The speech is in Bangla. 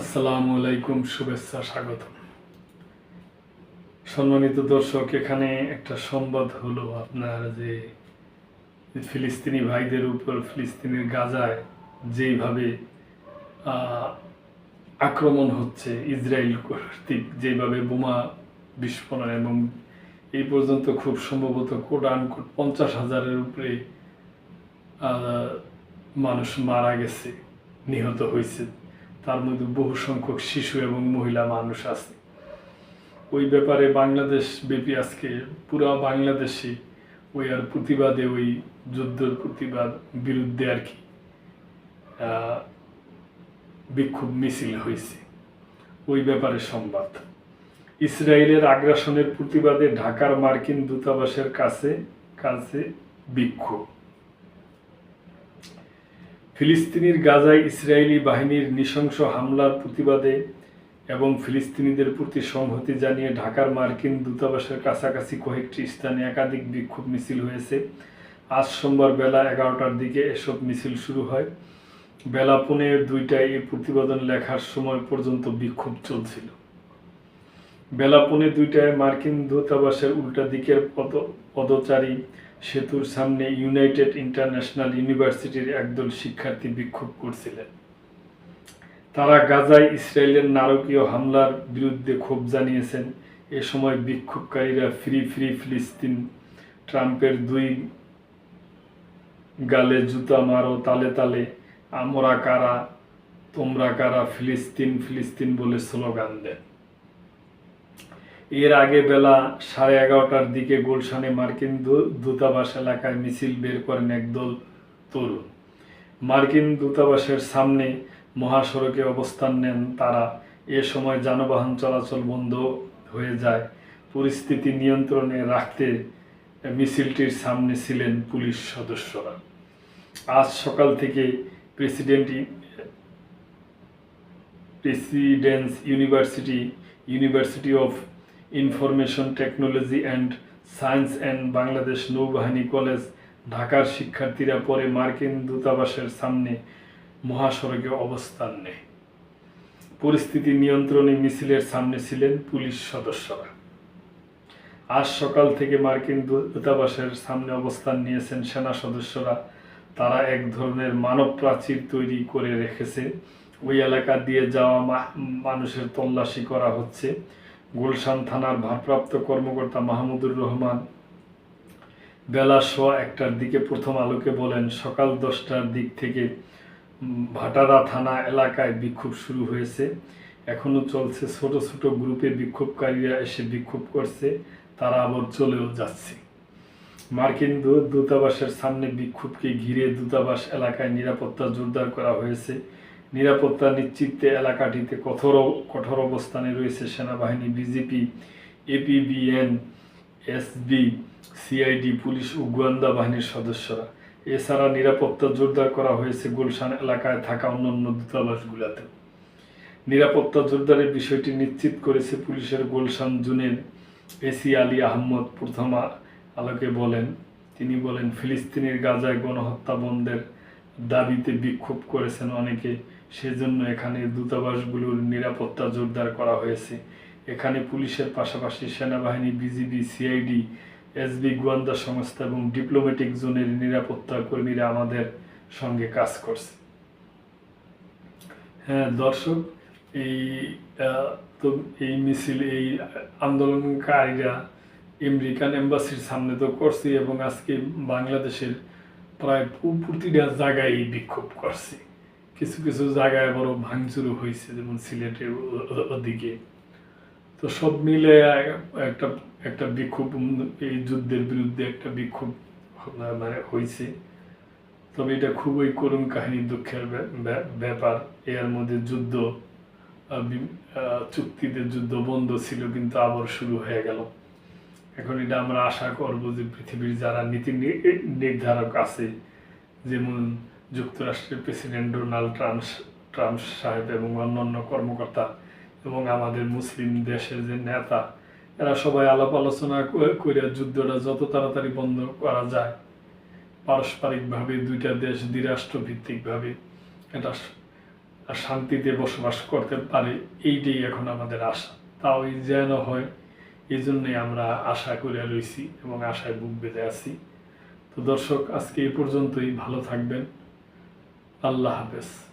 আসসালামু আলাইকুম, শুভেচ্ছা, স্বাগত। সম্মানিত দর্শক, এখানে একটা সংবাদ হলো আপনার যে ফিলিস্তিনি ভাইদের উপর ফিলিস্তিনের গাজায় যেইভাবে আহ, আক্রমণ হচ্ছে ইসরায়েল কর্তৃক, যেভাবে বোমা বিস্ফোরণ এবং এই পর্যন্ত খুব সম্ভবত কোট 50,000-এর উপরে আহ, মানুষ মারা গেছে, নিহত হয়েছে। তার মধ্যে বহু সংখ্যক শিশু এবং মহিলা মানুষ আছে। ওই ব্যাপারে বাংলাদেশ ব্যাপী আজকে পুরা বাংলাদেশে ওই আর প্রতিবাদে, ওই যুদ্ধের প্রতিবাদ বিরুদ্ধে আর কি বিক্ষোভ মিছিল হয়েছে। ওই ব্যাপারে সংবাদ, ইসরায়েলের আগ্রাসনের প্রতিবাদে ঢাকার মার্কিন দূতাবাসের কাছে কাছে বিক্ষোভ। ফিলিস্তিনির গাজায় ইসরায়েলি বাহিনীর নৃশংস হামলার প্রতিবাদে এবং ফিলিস্তিনিদের প্রতি সংহতি জানিয়ে ঢাকার মার্কিন দূতাবাসের কাছাকাছি কয়েকটি স্থানে একাধিক বিক্ষোভ মিছিল হয়েছে। আজ সোমবার বেলা 11টার দিকে এসব মিছিল শুরু হয়। বেলা 1:45টায় এই প্রতিবেদন লেখার সময় পর্যন্ত বিক্ষোভ চলছিল। বেলা 1:45টায় মার্কিন দূতাবাসের উল্টা দিকের পদচারী সেতুর সামনে ইউনাইটেড ইন্টারন্যাশনাল ইউনিভার্সিটির একদল শিক্ষার্থী বিক্ষোভ করছিলেন। তারা গাজায় ইসরায়েলের নারকীয় হামলার বিরুদ্ধে ক্ষোভ জানিয়েছেন। এ সময় বিক্ষোভকারীরা ফ্রি ফ্রি ফিলিস্তিন, ট্রাম্পের 2 গালে জুতা মারো তালে তালে, আমরা কারা তোমরা কারা, ফিলিস্তিন ফিলিস্তিন বলে স্লোগান দেন। এর আগে বেলা 11:30টার দিকে গুলশানে মার্কিন দূতাবাস এলাকায় মিছিল বের করেন একদল তরুণ। মার্কিন দূতাবাসের সামনে মহাসড়কে অবস্থান নেন তারা। এ সময় যানবাহন চলাচল বন্ধ হয়ে যায়। পরিস্থিতি নিয়ন্ত্রণে রাখতে মিছিলটির সামনে ছিলেন পুলিশ সদস্যরা। আজ সকাল থেকে precedence university of information technology and science and Bangladesh নৌবাহিনী কলেজ ঢাকার শিক্ষার্থীরা পরে মার্কিন দূতাবাসের সামনে মহাসড়কে অবস্থান নেয়। পরিস্থিতি নিয়ন্ত্রণে মিছিলের সামনে ছিলেন পুলিশ সদস্যরা। আজ সকাল থেকে মার্কিন দূতাবাসের সামনে অবস্থান নিয়েছেন সেনা সদস্যরা। তারা এক ধরনের মানব প্রাচীর তৈরি করে রেখেছে। ওই এলাকা দিয়ে যাওয়া মানুষের তল্লাশি করা হচ্ছে। গুলশান থানার ভারপ্রাপ্ত কর্মকর্তা মাহমুদুর রহমান বেলা 1:15টার দিকে প্রথম আলোকে বলেন, সকাল 10টার দিক থেকে ভাটারা থানা এলাকায় বিক্ষোভ শুরু হয়েছে। এখনো চলছে। ছোট ছোট গ্রুপে বিক্ষোভকারীরা এসে বিক্ষোভ করছে, তারা আবার চলেও যাচ্ছে। মার্কিন দূতাবাসের সামনে বিক্ষোভকে ঘিরে দূতাবাস এলাকায় নিরাপত্তা জোরদার করা হয়েছে। নিরাপত্তা নিশ্চিতে এলাকাটিতে কঠোর অবস্থানে রয়েছে সেনাবাহিনী, BGP, APBN, SB, CID, police ও গোয়েন্দা বাহিনীর সদস্যরা। এছাড়া নিরাপত্তা জোরদার করা হয়েছে গুলশান এলাকায় থাকা অন্যান্য দূতাবাসগুলোতে। নিরাপত্তা জোরদারের বিষয়টি নিশ্চিত করেছে পুলিশের গুলশান জোনের এসি আলী আহমদ প্রথম আলোকে বলেন। তিনি বলেন, ফিলিস্তিনের গাজায় গণহত্যা বন্ধের দাবিতে বিক্ষোভ করেছেন অনেকে, সেজন্য এখানে দূতাবাসগুলোর নিরাপত্তা জোরদার করা হয়েছে। এখানে পুলিশের পাশাপাশি সেনাবাহিনী, বিজিবি, সিআইডি, এসবি, গোয়েন্দা সংস্থা এবং ডিপ্লোম্যাটিক জোনের নিরাপত্তা কর্মীরা আমাদের সঙ্গে কাজ করছে। হ্যাঁ দর্শক, এই মিছিল, এই আন্দোলনকারীরা আমেরিকান এম্বাসির সামনে তো করছে এবং আজকে বাংলাদেশের প্রায় প্রতিটা জায়গায় বিক্ষোভ করছে। কিছু কিছু জায়গায় বড় ভাঙচুর হয়েছে, যেমন সিলেটের ওদিকে। তো সব মিলে একটা একটা বিক্ষোভ, এই যুদ্ধের বিরুদ্ধে একটা বিক্ষোভ হয়েছে। তবে এটা খুবই করুণ কাহিনী, দুঃখের ব্যাপার। এর মধ্যে যুদ্ধ, চুক্তিতে যুদ্ধ বন্ধ ছিল, কিন্তু আবার শুরু হয়ে গেল। এখন এটা আমরা আশা করব যে পৃথিবীর যারা নীতি নির্ধারক আছে, যেমন যুক্তরাষ্ট্রের প্রেসিডেন্ট ডোনাল্ড ট্রাম্প সাহেব এবং অন্যান্য কর্মকর্তা এবং আমাদের মুসলিম দেশের যে নেতা, এরা সবাই আলাপ আলোচনা করে যুদ্ধটা যত তাড়াতাড়ি বন্ধ করা যায়, পারস্পরিকভাবে দুইটা দেশ দ্বিরাষ্ট্রভিত্তিকভাবে এটা আর শান্তিতে বসবাস করতে পারে, এইটাই এখন আমাদের আশা। তাও এই যেন হয়, এই জন্যই আমরা আশা করে রয়েছি এবং আশায় বুক বেঁধে আছি। তো দর্শক, আজকে এই পর্যন্তই। ভালো থাকবেন। আল্লাহ হাফেজ।